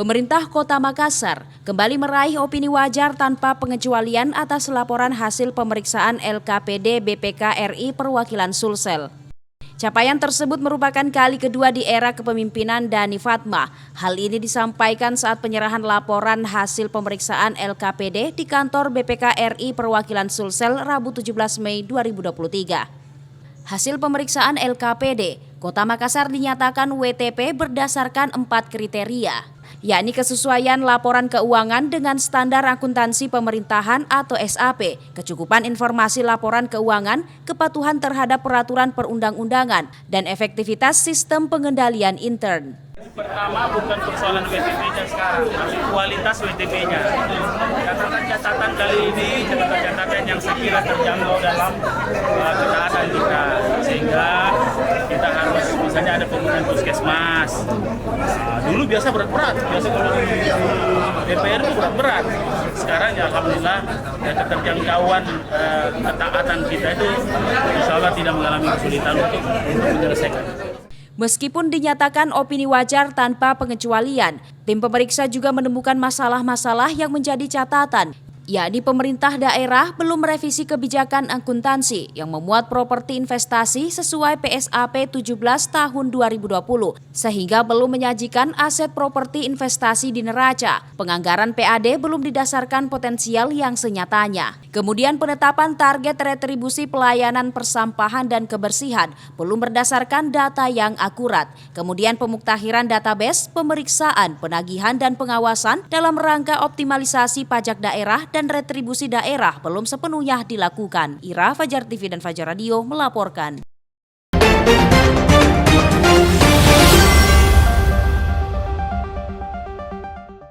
Pemerintah Kota Makassar kembali meraih opini wajar tanpa pengecualian atas laporan hasil pemeriksaan LKPD BPK RI Perwakilan Sulsel. Capaian tersebut merupakan kali kedua di era kepemimpinan Dani Fatma. Hal ini disampaikan saat penyerahan laporan hasil pemeriksaan LKPD di kantor BPK RI Perwakilan Sulsel Rabu 17 Mei 2023. Hasil pemeriksaan LKPD, Kota Makassar dinyatakan WTP berdasarkan 4 kriteria, yakni kesesuaian laporan keuangan dengan standar akuntansi pemerintahan atau SAP, kecukupan informasi laporan keuangan, kepatuhan terhadap peraturan perundang-undangan, dan efektivitas sistem pengendalian intern. Pertama bukan persoalan WTP-nya sekarang, tapi kualitas WTP-nya. Catatan kali ini, catatan yang saya kira terjangkau dalam ketaatan kita, sehingga kita harus misalnya ada penggunaan puskesmas. Dulu biasa berat-berat, biasa kalau di DPR itu berat-berat. Sekarang ya alhamdulillah keterjangkauan ketaatan kita itu insya Allah tidak mengalami kesulitan untuk menyelesaikan. Meskipun dinyatakan opini wajar tanpa pengecualian, tim pemeriksa juga menemukan masalah-masalah yang menjadi catatan, yakni pemerintah daerah belum merevisi kebijakan akuntansi yang memuat properti investasi sesuai PSAP 17 tahun 2020, sehingga belum menyajikan aset properti investasi di neraca. Penganggaran PAD belum didasarkan potensial yang senyatanya. Kemudian penetapan target retribusi pelayanan persampahan dan kebersihan belum berdasarkan data yang akurat. Kemudian pemuktahiran database, pemeriksaan, penagihan dan pengawasan dalam rangka optimalisasi pajak daerah dan retribusi daerah belum sepenuhnya dilakukan. Ira, Fajar TV dan Fajar Radio melaporkan.